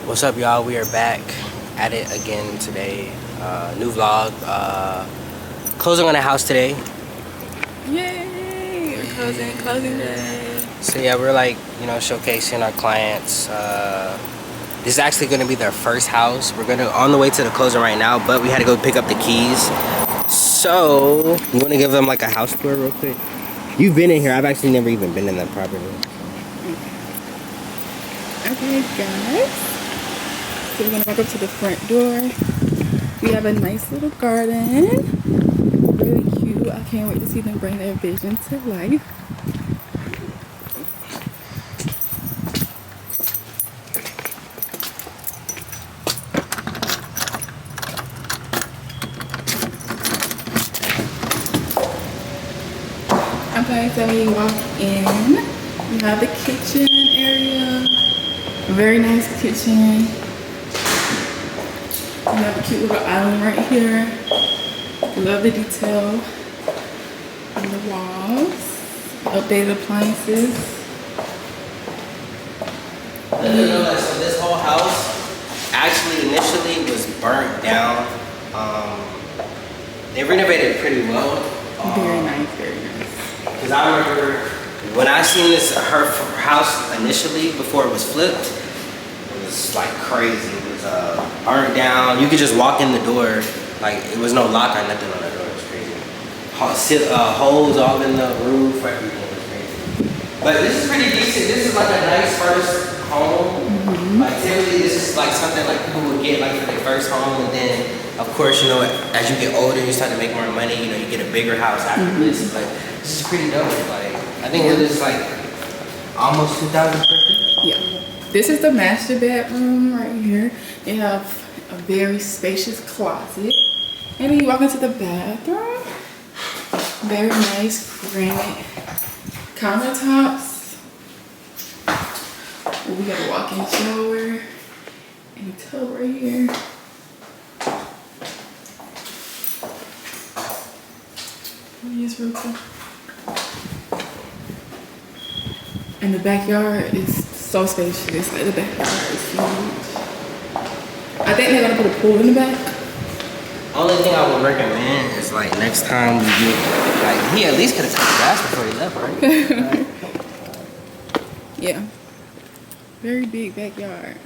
What's up, y'all? We are back at it again today. New vlog. Closing on a house today. Yay! We're closing day. So yeah, we're like, showcasing our clients. This is actually going to be their first house. We're on the way to the closing right now, but we had to go pick up the keys. So you want to give them like a house tour real quick? You've been in here. I've actually never even been in that property. Okay, guys. So we're gonna walk up to the front door. We have a nice little garden. Really cute. I can't wait to see them bring their vision to life. Okay, so when you walk in, you have the kitchen area. Very nice kitchen. You have a cute little island right here. Love the detail on the walls. Updated appliances. So this whole house actually initially was burnt down. They renovated it pretty well. Very nice, very nice. Because I remember when I seen her house initially before it was flipped, it was like crazy. It was burnt down. You could just walk in the door, like it was no lock or nothing on the door. It was crazy. Holes all in the roof, everything was crazy. But this is pretty decent. This is like a nice first home. Like typically this is like something like people would get like for their first home, and then of course, as you get older, you start to make more money. You get a bigger house after this. But this is pretty dope. Like I think it is like almost 2,000 square feet. Yeah. This is the master bedroom right here. They have a very spacious closet. And then you walk into the bathroom. Very nice granite countertops. We got a walk-in shower and a tub right here. Yes, real quick. And the backyard is so spacious. The backyard is huge. I think they're gonna put a pool in the back. Only thing I would recommend is like next time we get, like he at least could have took the gas before he left, right? Yeah. Very big backyard.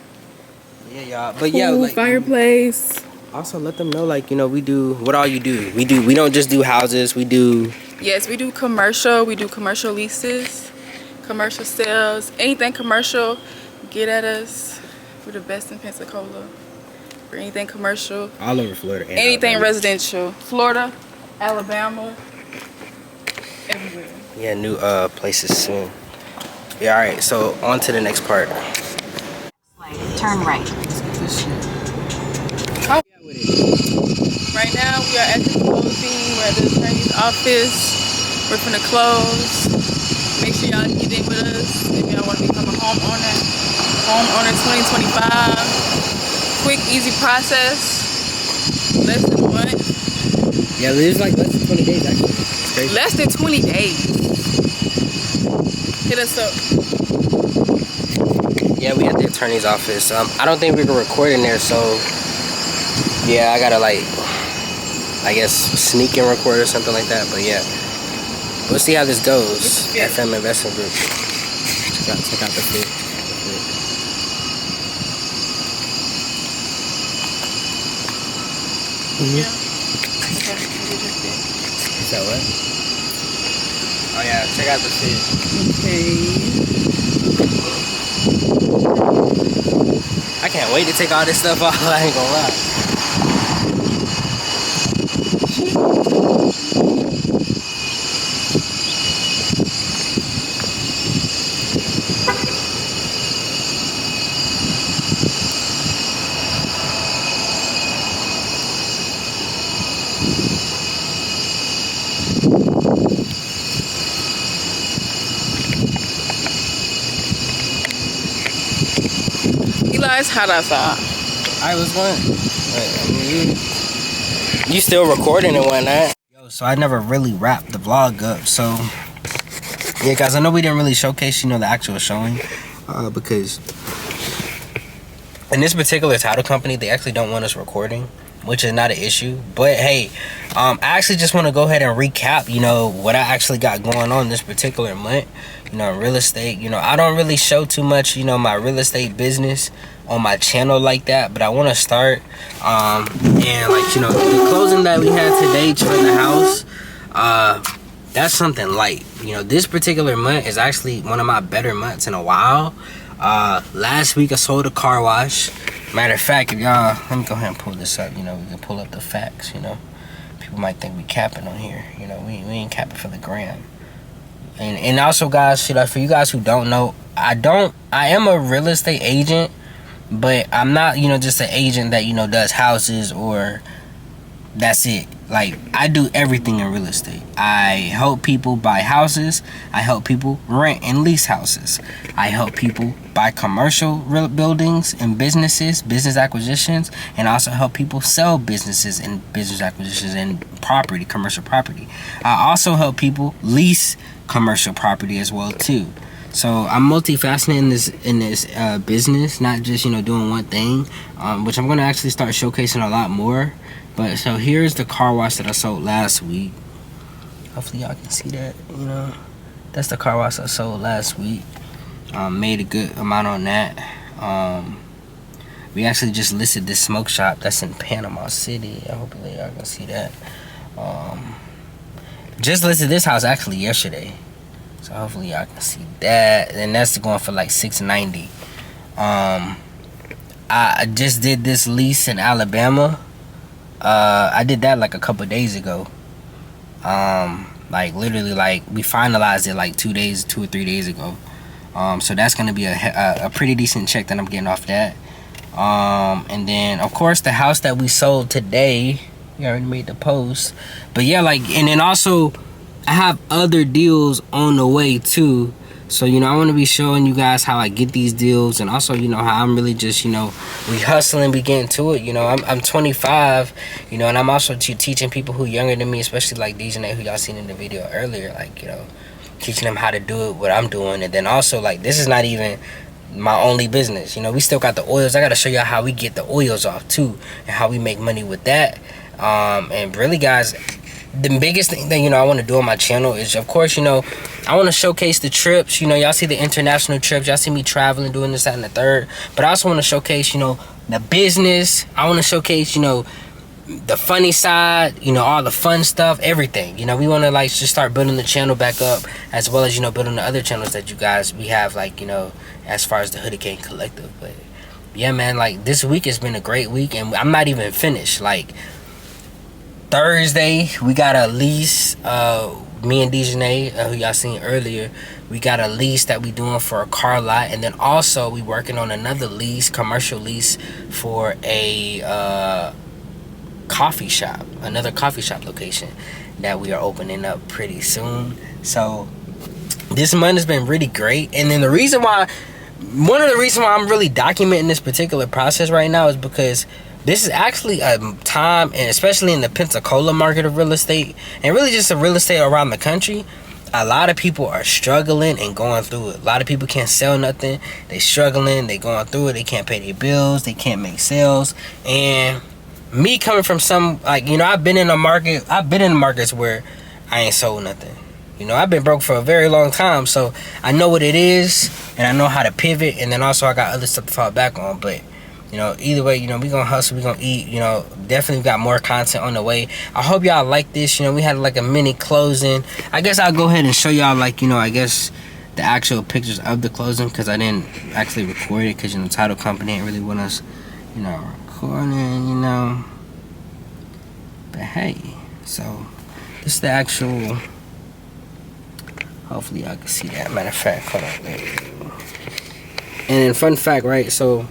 Yeah, y'all. But Pool, yeah, like fireplace. also let them know, like, we do what all you do. We don't just do houses. We do. Yes, we do commercial. We do commercial leases, commercial sales, anything commercial. Get at us. We're the best in Pensacola for anything commercial. All over Florida. And anything Alabama. residential. Florida, Alabama, everywhere. Yeah, new places soon. Yeah, all right. So on to the next part. Turn right. Right now we are at the closing. We're at the attorney's office. We're finna close. Make sure y'all get in with us if y'all want to become a homeowner. Homeowner 2025. Quick, easy process. Less than a month. Yeah, there's like less than 20 days actually. It's crazy. Less than 20 days. Hit us up. Yeah, we at the attorney's office. I don't think we can record in there, so yeah, I gotta like, I guess sneak and record or something like that. But yeah, we'll see how this goes. FM Investment Group. Check out the fit. Yeah. Is that what? Oh yeah, check out the fit. Okay. I can't wait to take all this stuff off. I ain't gonna lie. Eli, it's hot outside. I was going. You still recording and whatnot? Yo, so I never really wrapped the vlog up. So yeah, guys, I know we didn't really showcase, the actual showing, because in this particular title company, they actually don't want us recording, which is not an issue. But hey, I actually just want to go ahead and recap, you know, what I actually got going on this particular month, you know, in real estate. You know, I don't really show too much, you know, my real estate business on my channel like that, but I want to start. And like, you know, the closing that we had today for the house, that's something light. You know, this particular month is actually one of my better months in a while. Last week I sold a car wash. Matter of fact, if y'all, let me go ahead and pull this up. You know, we can pull up the facts. You know, people might think we capping on here. You know, we ain't capping for the gram. And also, guys, for you guys who don't know, I am a real estate agent, but I'm not, you know, just an agent that, you know, does houses or that's it. Like, I do everything in real estate. I help people buy houses. I help people rent and lease houses. I help people buy commercial real buildings and businesses, business acquisitions, and also help people sell businesses and business acquisitions and property, commercial property. I also help people lease commercial property as well too. So I'm multifaceted in this business, not just, you know, doing one thing, which I'm gonna actually start showcasing a lot more. But so here's the car wash that I sold last week. Hopefully y'all can see that. You know, that's the car wash I sold last week. Made a good amount on that. We actually just listed this smoke shop that's in Panama City. I hope y'all can see that. Just listed this house actually yesterday. So hopefully y'all can see that. And that's going for like $690. I just did this lease in Alabama. I did that like a couple days ago. Like literally, like we finalized it like 2 or 3 days ago. So that's gonna be a pretty decent check that I'm getting off that. And then of course the house that we sold today, we already made the post. But yeah, like, and then also I have other deals on the way too. So, you know, I want to be showing you guys how I get these deals, and also, you know, how I'm really just, you know, we hustling, we getting to it. You know, I'm 25, you know, and I'm also teaching people who younger than me, especially like DJ who y'all seen in the video earlier, like, you know, teaching them how to do it, what I'm doing. And then also, like, this is not even my only business. You know, we still got the oils. I got to show y'all how we get the oils off too, and how we make money with that. And really, guys, the biggest thing that, you know, I want to do on my channel is, of course, you know, I want to showcase the trips. You know, y'all see the international trips. Y'all see me traveling, doing this, that, and the third. But I also want to showcase, you know, the business. I want to showcase, you know, the funny side, you know, all the fun stuff, everything. You know, we want to, like, just start building the channel back up, as well as, you know, building the other channels that you guys, we have, like, you know, as far as the Hoodie King Collective. But, yeah, man, like, this week has been a great week, and I'm not even finished. Like, Thursday, we got a lease, me and DJ, who y'all seen earlier, we got a lease that we doing for a car lot, and then also we working on another lease, commercial lease, for a coffee shop, another coffee shop location that we are opening up pretty soon. So this month has been really great. And then one of the reasons why I'm really documenting this particular process right now is because this is actually a time, and especially in the Pensacola market of real estate, and really just the real estate around the country, a lot of people are struggling and going through it. A lot of people can't sell nothing. They struggling, they going through it. They can't pay their bills. They can't make sales. And me coming from some, like, you know, I've been in markets where I ain't sold nothing. You know, I've been broke for a very long time, so I know what it is, and I know how to pivot, and then also I got other stuff to fall back on. But, you know, either way, you know, we gonna hustle, we gonna eat. You know, definitely got more content on the way. I hope y'all like this. You know, we had like a mini closing. I guess I'll go ahead and show y'all, like, you know, I guess the actual pictures of the closing, because I didn't actually record it, because, you know, the title company ain't really want us, you know, recording, you know. But hey, so this is the actual, hopefully y'all can see that. Matter of fact, hold on, there we go. And then fun fact, right, so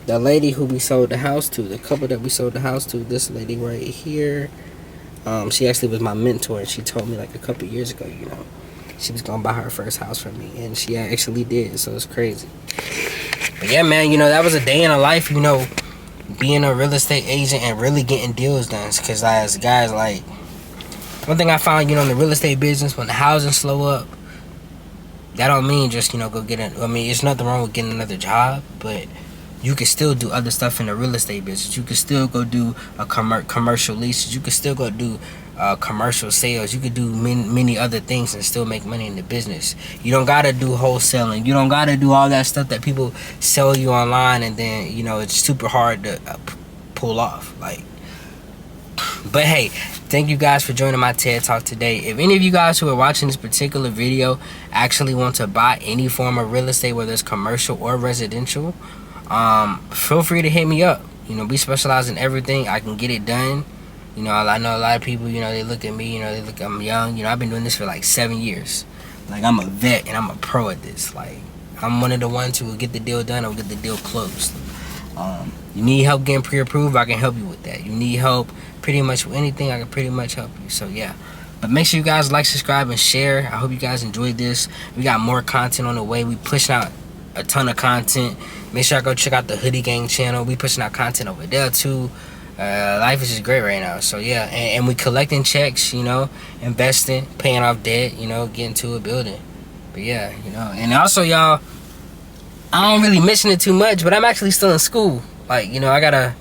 the lady who we sold the house to, the couple that we sold the house to, this lady right here, she actually was my mentor, and she told me like a couple years ago, you know, she was gonna buy her first house from me, and she actually did. So it's crazy. But yeah, man, you know, that was a day in a life, you know, being a real estate agent and really getting deals done. Because as guys, like, one thing I found, you know, in the real estate business, when the housing slow up, that don't mean just, you know, go get it. I mean, it's nothing wrong with getting another job, but you can still do other stuff in the real estate business. You can still go do a commercial leases. You can still go do commercial sales. You could do many other things and still make money in the business. You don't gotta do wholesaling. You don't gotta do all that stuff that people sell you online, and then it's super hard to pull off. Like, but hey, thank you guys for joining my TED Talk today. If any of you guys who are watching this particular video actually want to buy any form of real estate, whether it's commercial or residential, feel free to hit me up. We specialize in everything. I can get it done. I know a lot of people, they look at me, I'm young. I've been doing this for like 7 years. Like, I'm a vet and I'm a pro at this. Like, I'm one of the ones who will get the deal done or get the deal closed. You need help getting pre-approved, I can help you with that. You need help pretty much with anything, I can pretty much help you. So yeah, but make sure you guys like, subscribe, and share. I hope you guys enjoyed this. We got more content on the way. We pushing out a ton of content. Make sure I go check out the Hoodie Gang channel. We pushing out content over there too. Life is just great right now. So yeah, and we collecting checks, investing, paying off debt, getting to a building. But yeah, and also, y'all, I don't really mention it too much, but I'm actually still in school. Like, I gotta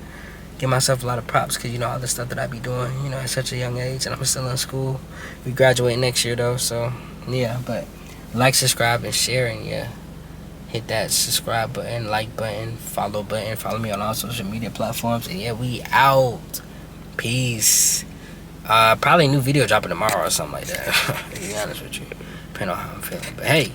give myself a lot of props because all the stuff that I be doing, at such a young age, and I'm still in school. We graduate next year though, so yeah. But like, subscribe, and share, and yeah, hit that subscribe button, like button, follow button. Follow me on all social media platforms. And yeah, we out. Peace. Probably a new video dropping tomorrow or something like that. To be honest with you, depending on how I'm feeling. But hey.